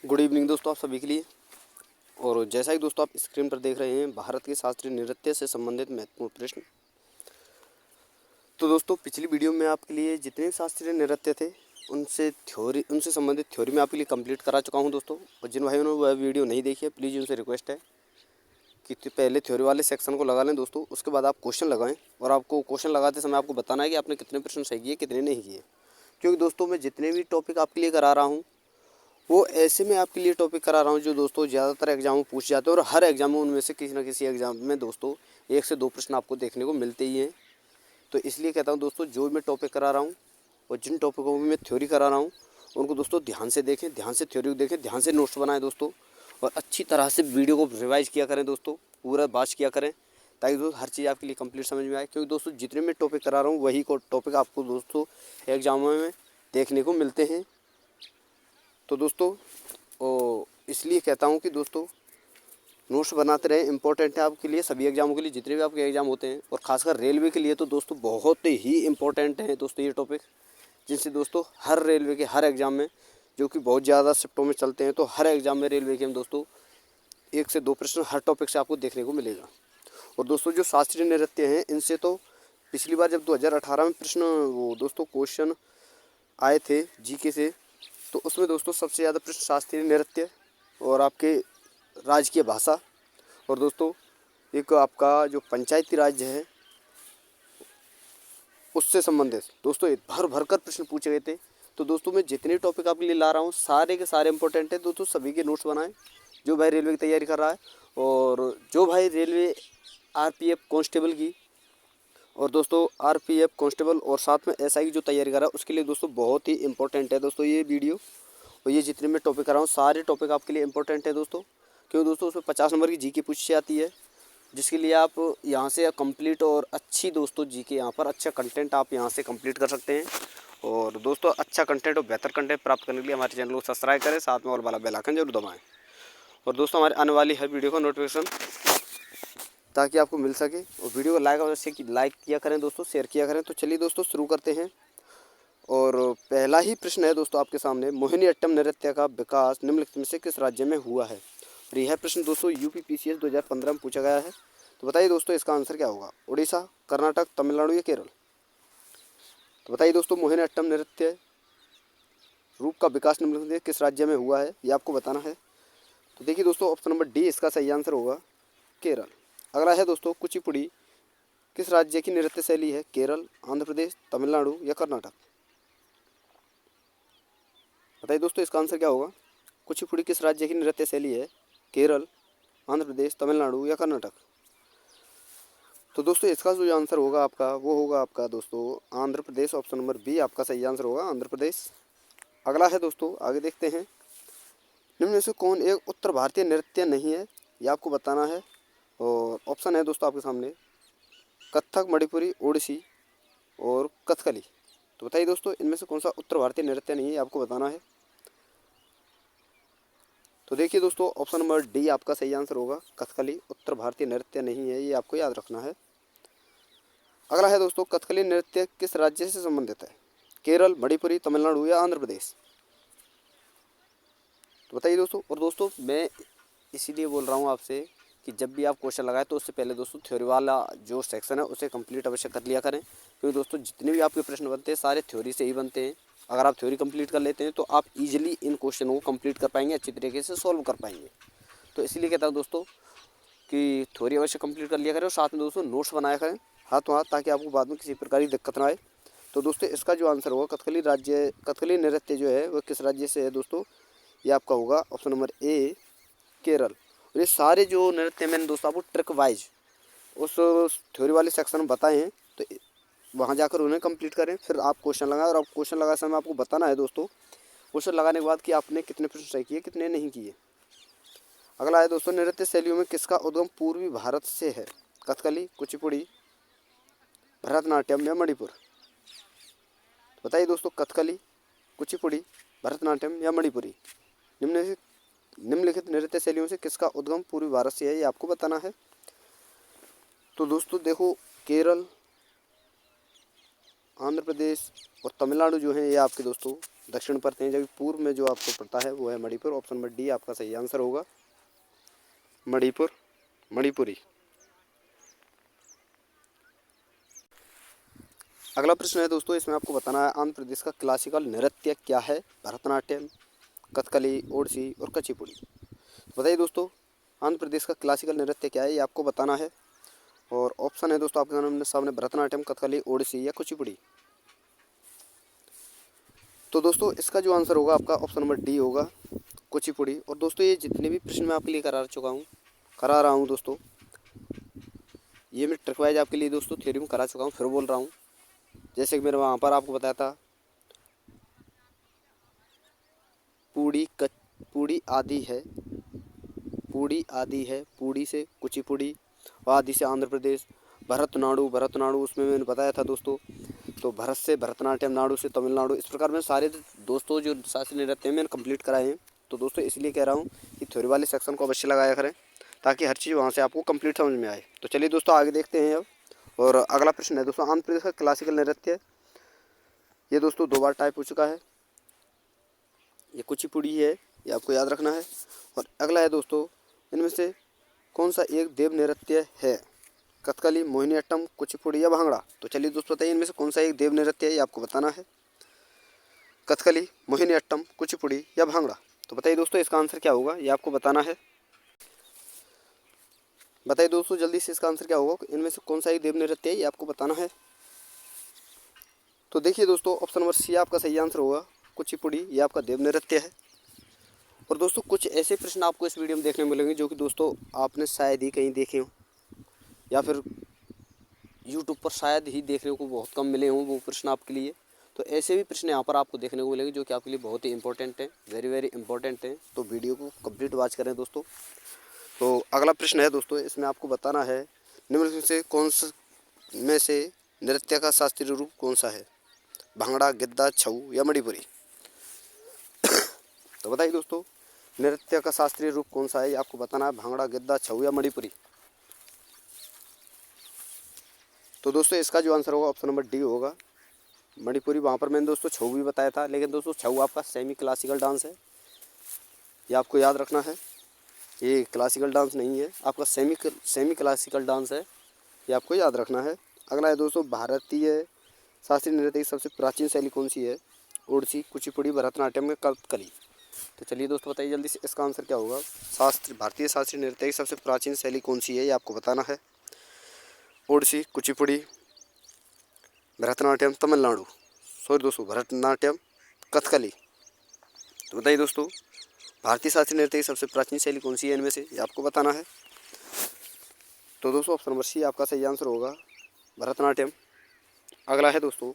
Good evening दोस्तों, आप सभी के लिए। और जैसा कि दोस्तों आप स्क्रीन पर देख रहे हैं, भारत के शास्त्रीय नृत्य से संबंधित महत्वपूर्ण प्रश्न। तो दोस्तों पिछली वीडियो में आपके लिए जितने शास्त्रीय नृत्य थे उनसे संबंधित थ्योरी मैं आपके लिए कंप्लीट करा चुका हूं दोस्तों। और जिन भाइयों ने वह वीडियो नहीं देखी है, प्लीज़ उनसे रिक्वेस्ट है कि पहले थ्योरी वाले सेक्शन को लगा लें दोस्तों, उसके बाद आप क्वेश्चन लगाएं। और आपको क्वेश्चन लगाते समय आपको बताना है कि आपने कितने प्रश्न सही किए, कितने नहीं किए। क्योंकि दोस्तों मैं जितने भी टॉपिक आपके लिए करा रहा हूँ वो ऐसे में आपके लिए टॉपिक करा रहा हूँ जो दोस्तों ज़्यादातर एग्जाम में पूछ जाते हैं। और हर एग्जाम में उनमें से किसी न किसी एग्जाम में दोस्तों 1 से 2 प्रश्न आपको देखने को मिलते ही हैं। तो इसलिए कहता हूँ दोस्तों, जो मैं टॉपिक करा रहा हूँ और जिन टॉपिकों में मैं थ्योरी करा रहा हूँ उनको दोस्तों ध्यान से देखें, ध्यान से थ्योरी को देखें, ध्यान से नोट्स बनाएं दोस्तों। और अच्छी तरह से वीडियो को रिवाइज किया करें दोस्तों, पूरा बात किया करें, ताकि दोस्तों हर चीज़ आपके लिए कंप्लीट समझ में आए। क्योंकि दोस्तों जितने मैं टॉपिक करा रहा हूँ वही को टॉपिक आपको दोस्तों एग्जामों में देखने को मिलते हैं। तो दोस्तों इसलिए कहता हूँ कि दोस्तों नोट्स बनाते रहें, इंपॉर्टेंट है आपके लिए, सभी एग्जामों के लिए, जितने भी आपके एग्जाम होते हैं। और खासकर रेलवे के लिए तो दोस्तों बहुत ही इंपॉर्टेंट है दोस्तों ये टॉपिक, जिनसे दोस्तों हर रेलवे के हर एग्ज़ाम में, जो कि बहुत ज़्यादा शिफ्टों में चलते हैं, तो हर एग्ज़ाम में रेलवे के हम दोस्तों 1 से 2 प्रश्न हर टॉपिक से आपको देखने को मिलेगा। और दोस्तों जो शास्त्रीय नृत्य हैं इनसे तो पिछली बार जब 2018 में प्रश्न वो दोस्तों क्वेश्चन आए थे जीके से, तो उसमें दोस्तों सबसे ज़्यादा प्रश्न शास्त्रीय नृत्य और आपके राजकीय भाषा और दोस्तों एक आपका जो पंचायती राज है उससे संबंधित दोस्तों भर भर कर प्रश्न पूछे गए थे। तो दोस्तों मैं जितने टॉपिक आपके लिए ला रहा हूँ सारे के सारे इंपॉर्टेंट है दोस्तों, सभी के नोट्स बनाएं जो भाई रेलवे की तैयारी कर रहा है। और जो भाई रेलवे आरपीएफ कांस्टेबल की और दोस्तों आरपीएफ कांस्टेबल और साथ में एसआई की जो तैयारी कर रहा है उसके लिए दोस्तों बहुत ही इंपॉर्टेंट है दोस्तों ये वीडियो। और ये जितने मैं टॉपिक कर रहा हूँ सारे टॉपिक आपके लिए इंपॉर्टेंट है दोस्तों, क्योंकि दोस्तों उसमें 50 नंबर की जीके पूछी जाती है, जिसके लिए आप यहाँ से कंप्लीट और अच्छी दोस्तों जीके यहाँ पर अच्छा कंटेंट आप यहाँ से कंप्लीट कर सकते हैं। और दोस्तों अच्छा कंटेंट और बेहतर कंटेंट प्राप्त करने के लिए हमारे चैनल को सब्सक्राइब करें, साथ में और वाला बेल आइकन जरूर दबाएँ। और दोस्तों हमारे आने वाली हर वीडियो का नोटिफिकेशन ताकि आपको मिल सके, और वीडियो को लाइक किया करें दोस्तों, शेयर किया करें। तो चलिए दोस्तों शुरू करते हैं। और पहला ही प्रश्न है दोस्तों आपके सामने, मोहिनीअट्टम नृत्य का विकास निम्नलिखित में से किस राज्य में हुआ है। और यह प्रश्न दोस्तों यूपीपीसीएस 2015 में पूछा गया है। तो बताइए दोस्तों इसका आंसर क्या होगा, उड़ीसा, कर्नाटक, तमिलनाडु या केरल। तो बताइए दोस्तों मोहिनीअट्टम नृत्य रूप का विकास निम्नलिखित में किस राज्य में हुआ है, ये आपको बताना है। तो देखिए दोस्तों ऑप्शन नंबर डी इसका सही आंसर होगा, केरल। अगला है दोस्तों कुचिपुड़ी किस राज्य की नृत्य शैली है, केरल, आंध्र प्रदेश, तमिलनाडु या कर्नाटक। बताइए दोस्तों इसका आंसर क्या होगा, कुचिपुड़ी किस राज्य की नृत्य शैली है, केरल, आंध्र प्रदेश, तमिलनाडु या कर्नाटक। तो दोस्तों इसका जो आंसर होगा आपका वो होगा आपका दोस्तों Andhra Pradesh. Option number B आपका सही आंसर होगा, आंध्र प्रदेश। अगला है दोस्तों, आगे देखते हैं, निम्न में से कौन एक उत्तर भारतीय नृत्य नहीं है, ये आपको बताना है। और ऑप्शन है दोस्तों आपके सामने, कथक, मणिपुरी, ओडिसी और कथकली। तो बताइए दोस्तों इनमें से कौन सा उत्तर भारतीय नृत्य नहीं है, आपको बताना है। तो देखिए दोस्तों ऑप्शन नंबर डी आपका सही आंसर होगा, कथकली उत्तर भारतीय नृत्य नहीं है, ये आपको याद रखना है। अगला है दोस्तों, कथकली नृत्य किस राज्य से संबंधित है, केरल, मणिपुरी, तमिलनाडु या आंध्र प्रदेश। तो बताइए दोस्तों। और दोस्तों मैं इसीलिए बोल रहा हूँ आपसे कि जब भी आप क्वेश्चन लगाए तो उससे पहले दोस्तों थ्योरी वाला जो सेक्शन है उसे कंप्लीट अवश्य कर लिया करें, क्योंकि दोस्तों जितने भी आपके प्रश्न बनते हैं सारे थ्योरी से ही बनते हैं। अगर आप थ्योरी कंप्लीट कर लेते हैं तो आप इजीली इन क्वेश्चनों को कंप्लीट कर पाएंगे, अच्छी तरीके से सॉल्व कर पाएंगे। तो इसलिए कहता हूँ दोस्तों कि थ्योरी अवश्य कंप्लीट कर लिया करें और साथ में दोस्तों नोट्स बनाया करें हाथों हाथ, ताकि आपको बाद में किसी प्रकार की दिक्कत ना आए। तो दोस्तों इसका जो आंसर होगा, कथकली नृत्य जो है वह किस राज्य से है दोस्तों, ये आपका होगा ऑप्शन नंबर ए, केरल। और ये सारे जो नृत्य मैंने दोस्तों आपको ट्रिक वाइज उस थ्योरी वाले सेक्शन में बताए हैं, तो वहाँ जाकर उन्हें कंप्लीट करें, फिर आप क्वेश्चन लगाएं। और आप क्वेश्चन लगाए समय आपको बताना है दोस्तों क्वेश्चन लगाने के बाद कि आपने कितने प्रश्न सही किए, कितने नहीं किए। अगला है दोस्तों, नृत्य शैलियों में किसका उद्गम पूर्वी भारत से है, कथकली, कुचिपुड़ी, भरतनाट्यम या मणिपुर। बताइए दोस्तों कथकली, कुचिपुड़ी, भरतनाट्यम या मणिपुरी, निम्नलिखित नृत्य शैलियों से किसका उद्गम पूर्वी भारत से है, ये आपको बताना है। तो दोस्तों देखो केरल, आंध्र प्रदेश और तमिलनाडु जो है ये आपके दोस्तों दक्षिण पड़ते हैं, जबकि पूर्व में जो आपको पड़ता है वो है मणिपुर। ऑप्शन नंबर डी आपका सही आंसर होगा, मणिपुर, मणिपुरी। अगला प्रश्न है दोस्तों, इसमें आपको बताना है आंध्र प्रदेश का क्लासिकल नृत्य क्या है? भरतनाट्यम, कथकली, ओडिसी और कुचिपुड़ी। तो बताइए दोस्तों, आंध्र प्रदेश का क्लासिकल नृत्य क्या है, ये आपको बताना है। और ऑप्शन है दोस्तों आपके सामने भरतनाट्यम, कथकली, ओडिसी या कुचिपुड़ी। तो दोस्तों इसका जो आंसर होगा आपका ऑप्शन नंबर डी होगा, कुचिपुड़ी। और दोस्तों ये जितने भी प्रश्न मैं आपके लिए करा रहा हूँ दोस्तों, ये मैं ट्रिक वाइज आपके लिए दोस्तों थ्योरी में करा चुका हूँ, फिर बोल रहा हूँ। जैसे कि मैंने वहाँ पर आपको बताया था पूड़ी आदि है, पूड़ी आदि है, पूड़ी से कुचिपुड़ी, आदि से आंध्र प्रदेश, भरतनाडु उसमें मैंने बताया था दोस्तों। तो भरत से भरतनाट्यम, नाडु से तमिलनाडु, इस प्रकार में सारे दोस्तों जो शास्त्रीय नृत्य हैं मैंने कंप्लीट कराए हैं। तो दोस्तों इसलिए कह रहा हूँ कि थ्योरी वाले सेक्शन को अवश्य लगाया करें, ताकि हर चीज़ वहाँ से आपको कंप्लीट समझ में आए। तो चलिए दोस्तों आगे देखते हैं अब। और अगला प्रश्न है दोस्तों, आंध्र प्रदेश का क्लासिकल नृत्य, ये दोस्तों 2 बार टाइप हो चुका है, ये कुचिपुड़ी है, ये आपको याद रखना है। और अगला है दोस्तों, इनमें से कौन सा एक देव नृत्य है? कथकली, मोहिनीअट्टम, कुचिपुड़ी या भांगड़ा। तो चलिए दोस्तों बताइए इनमें से कौन सा एक देव नृत्य है, ये आपको बताना है। कथकली, मोहिनीअट्टम, कुचिपुड़ी या भांगड़ा। तो बताइए दोस्तों इसका आंसर क्या होगा, ये आपको बताना है। बताइए दोस्तों जल्दी से इसका आंसर क्या होगा, इनमें से कौन सा एक देव नृत्य है, ये आपको बताना है। तो देखिए दोस्तों ऑप्शन नंबर सी आपका सही आंसर होगा, कुचिपुड़ी, ये आपका देव नृत्य है। और दोस्तों कुछ ऐसे प्रश्न आपको इस वीडियो में देखने को मिलेंगे जो कि दोस्तों आपने शायद ही कहीं देखे हों, या फिर यूट्यूब पर शायद ही देखने को बहुत कम मिले हों वो प्रश्न आपके लिए। तो ऐसे भी प्रश्न यहाँ पर आपको देखने को मिलेंगे जो कि आपके लिए बहुत ही इंपॉर्टेंट हैं, वेरी वेरी इंपॉर्टेंट हैं। तो वीडियो को कंप्लीट वॉच करें दोस्तों। तो अगला प्रश्न है दोस्तों, इसमें आपको बताना है निम्न में से नृत्य का शास्त्रीय रूप कौन सा है? भांगड़ा, गिद्दा, छऊ या मणिपुरी। तो बताइए दोस्तों नृत्य का शास्त्रीय रूप कौन सा है, ये आपको बताना है। भांगड़ा, गिद्दा, छऊ या मणिपुरी। तो दोस्तों इसका जो आंसर होगा ऑप्शन नंबर डी होगा, मणिपुरी। वहाँ पर मैंने दोस्तों छऊ भी बताया था, लेकिन दोस्तों छऊ आपका सेमी क्लासिकल डांस है, ये आपको याद रखना है। ये क्लासिकल डांस नहीं है, आपका सेमी क्लासिकल डांस है, ये आपको याद रखना है। अगला है दोस्तों, भारतीय शास्त्रीय नृत्य की सबसे प्राचीन शैली कौन सी है? ओडिसी, कुचिपुड़ी, भरतनाट्यम या कथकली। तो चलिए दोस्तों बताइए जल्दी से इसका आंसर क्या होगा। भारतीय शास्त्रीय नृत्य की सबसे प्राचीन शैली कौन सी है, ये आपको बताना है। ओडिसी, कुचिपुड़ी, भरतनाट्यम, तमिलनाडु, सॉरी दोस्तों भरतनाट्यम, कथकली। तो बताइए दोस्तों भारतीय शास्त्रीय नृत्य की सबसे प्राचीन शैली कौन सी है इनमें से, ये आपको बताना है। तो दोस्तों ऑप्शन नंबर सी आपका सही आंसर होगा, भरतनाट्यम। अगला है दोस्तों,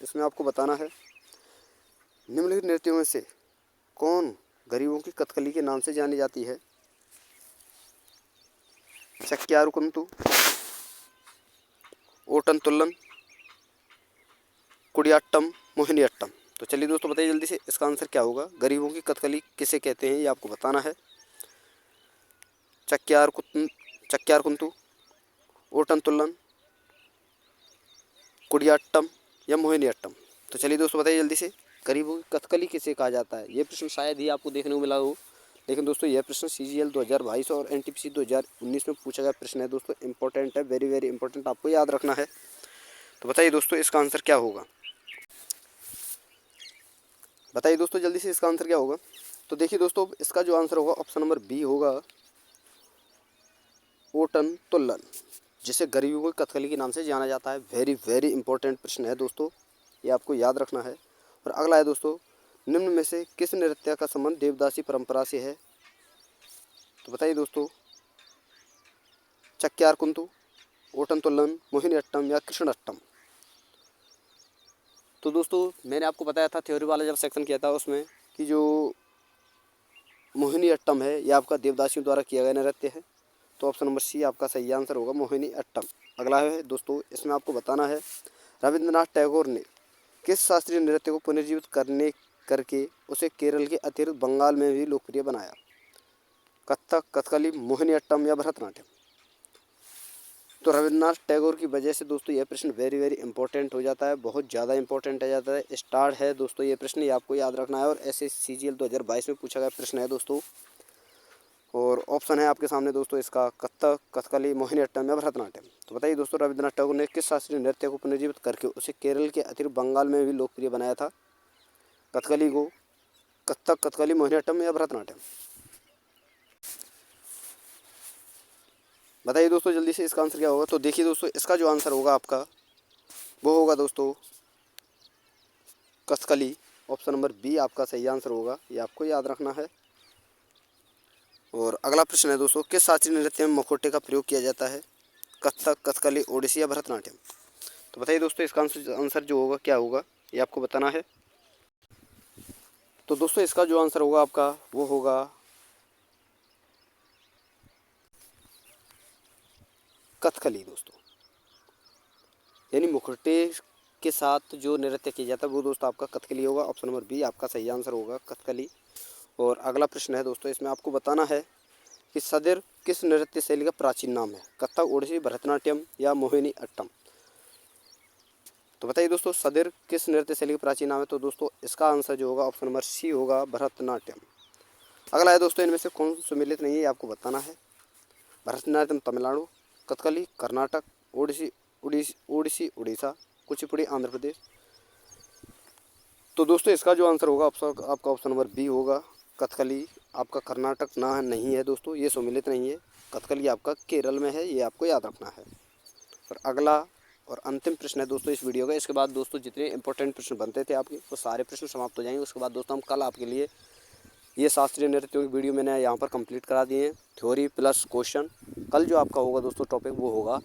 इसमें आपको बताना है निम्नलिखित नृत्यों में से कौन गरीबों की कथकली के नाम से जानी जाती है? चक्यारुकुंतु, ओटन तुल्लन, कुडियाट्टम, मोहिनीअट्टम। तो चलिए दोस्तों बताइए जल्दी से इसका आंसर क्या होगा। गरीबों की कथकली किसे कहते हैं, ये आपको बताना है। चक्यारकुंतु, ओटन तुल्लन, कुडियाट्टम या मोहिनीअट्टम। तो चलिए दोस्तों बताइए जल्दी से गरीबों की कथकली किसे कहा जाता है। ये प्रश्न शायद ही आपको देखने को मिला हो, लेकिन दोस्तों यह प्रश्न CGL 2022 और NTPC 2019 में पूछा गया प्रश्न है दोस्तों, इंपॉर्टेंट है, वेरी वेरी इंपॉर्टेंट, आपको याद रखना है। तो बताइए दोस्तों इसका आंसर क्या होगा। बताइए दोस्तों जल्दी से इसका आंसर क्या होगा। तो देखिए दोस्तों इसका जो आंसर होगा ऑप्शन नंबर बी होगा, ओटन तुल्लन, जिसे गरीबों की कथकली के नाम से जाना जाता है। वेरी वेरी इंपॉर्टेंट प्रश्न है दोस्तों, ये आपको याद रखना है। और अगला है दोस्तों, निम्न में से किस नृत्य का संबंध देवदासी परंपरा से है? तो बताइए दोस्तों चक्यारकुंतु, ओटन तुल्लन, मोहिनीअट्टम या कृष्णअट्टम। तो दोस्तों मैंने आपको बताया था थ्योरी वाला जब सेक्शन किया था उसमें कि जो मोहिनीअट्टम है ये आपका देवदासियों द्वारा किया गया नृत्य है। तो ऑप्शन नंबर सी आपका सही आंसर होगा, मोहिनीअट्टम। अगला है दोस्तों, इसमें आपको बताना है रविंद्रनाथ टैगोर ने किस शास्त्रीय नृत्य को पुनर्जीवित करके उसे केरल के अतिरिक्त बंगाल में भी लोकप्रिय बनाया? कथक, कथकली, मोहिनीअट्टम या भरतनाट्यम। तो रविन्द्रनाथ टैगोर की वजह से दोस्तों यह प्रश्न वेरी वेरी इंपॉर्टेंट हो जाता है, बहुत ज़्यादा इंपॉर्टेंट हो जाता है। स्टार्ट है दोस्तों ये प्रश्न, ये आपको याद रखना है, और SSCGL 2022 में पूछा गया प्रश्न है दोस्तों। और ऑप्शन है आपके सामने दोस्तों इसका कथक, कथकली, मोहिनीअट्टम या भरतनाट्यम। तो बताइए दोस्तों, रविन्द्रनाथ टैगोर ने किस शास्त्रीय नृत्य को पुनर्जीवित करके उसे केरल के अतिरिक्त बंगाल में भी लोकप्रिय बनाया था? कथकली को, कथक, कथकली, मोहिनीअट्टम या भरतनाट्यम? बताइए दोस्तों जल्दी से इसका आंसर क्या होगा। तो देखिए दोस्तों, इसका जो आंसर होगा आपका वो होगा दोस्तों कथकली। ऑप्शन नंबर बी आपका सही आंसर होगा, ये आपको याद रखना है। और अगला प्रश्न है दोस्तों, किस शास्त्रीय नृत्य में मुखौटे का प्रयोग किया जाता है? कथक, कथकली, ओडिसी या भरतनाट्यम? तो बताइए दोस्तों इसका आंसर जो होगा क्या होगा, ये आपको बताना है। तो दोस्तों इसका जो आंसर होगा आपका वो होगा कथकली दोस्तों, यानी मुखौटे के साथ जो नृत्य किया जाता है वो दोस्तों आपका कथकली होगा। ऑप्शन नंबर बी आपका सही आंसर होगा, कथकली। और अगला प्रश्न है दोस्तों, इसमें आपको बताना है कि सदिर किस नृत्य शैली का प्राचीन नाम है? कथक, ओडिसी, भरतनाट्यम या मोहिनी अट्टम? तो बताइए दोस्तों सदिर किस नृत्य शैली का प्राचीन नाम है? तो दोस्तों इसका आंसर जो होगा ऑप्शन नंबर सी होगा, भरतनाट्यम। अगला है दोस्तों, इनमें से कौन सम्मिलित नहीं है ये आपको बताना है। भरतनाट्यम तमिलनाडु, कथकली कर्नाटक, ओडिसी ओडिसी उड़ीसा, कुचिपुड़ी आंध्र प्रदेश। तो दोस्तों इसका जो आंसर होगा आपका ऑप्शन नंबर बी होगा, कथकली। आपका कर्नाटक ना नहीं है दोस्तों, ये सम्मिलित नहीं है। कथकली आपका केरल में है, ये आपको याद रखना है। और अगला और अंतिम प्रश्न है दोस्तों इस वीडियो का। इसके बाद दोस्तों जितने इंपॉर्टेंट प्रश्न बनते थे आपके वो सारे प्रश्न समाप्त हो जाएंगे। उसके बाद दोस्तों हम कल आपके लिए ये शास्त्रीय नृत्यों की वीडियो मैंने यहाँ पर कंप्लीट करा दिए हैं, थ्योरी प्लस क्वेश्चन। कल जो आपका होगा दोस्तों टॉपिक वो होगा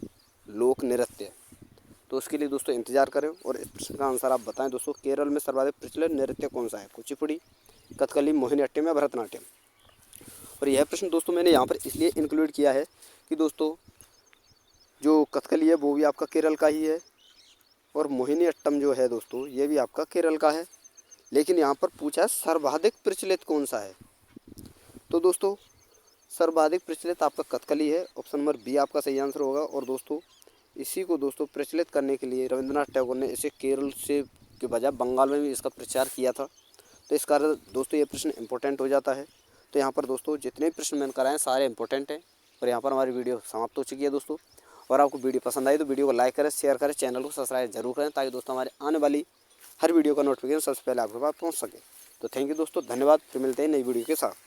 लोक नृत्य। तो उसके लिए दोस्तों इंतजार करें और इस प्रश्न का आंसर आप बताएं दोस्तों, केरल में सर्वाधिक प्रचलित नृत्य कौन सा है? कुचिपुड़ी, कथकली, मोहिनीअट्टम या भरतनाट्यम? और यह प्रश्न दोस्तों मैंने यहाँ पर इसलिए इंक्लूड किया है कि दोस्तों जो कथकली है वो भी आपका केरल का ही है, और मोहिनीअट्टम जो है दोस्तों ये भी आपका केरल का है। लेकिन यहाँ पर पूछा है सर्वाधिक प्रचलित कौन सा है? तो दोस्तों सर्वाधिक प्रचलित आपका कथकली है, ऑप्शन नंबर बी आपका सही आंसर होगा। और दोस्तों इसी को दोस्तों प्रचलित करने के लिए रविन्द्रनाथ टैगोर ने इसे केरल से के बजाय बंगाल में भी इसका प्रचार किया था। तो इस कारण दोस्तों ये प्रश्न इंपॉर्टेंट हो जाता है। तो यहाँ पर दोस्तों जितने प्रश्न मैंने कराए सारे इंपॉर्टेंट हैं। और यहाँ पर हमारी वीडियो समाप्त हो चुकी है दोस्तों। और आपको वीडियो पसंद आई तो वीडियो को लाइक करें, शेयर करें, चैनल को सब्सक्राइब जरूर करें, ताकि दोस्तों हमारे आने वाली हर वीडियो का नोटिफिकेशन सबसे पहले आपके पास पहुँच सके। तो थैंक यू दोस्तों, धन्यवाद। फिर मिलते हैं नई वीडियो के साथ।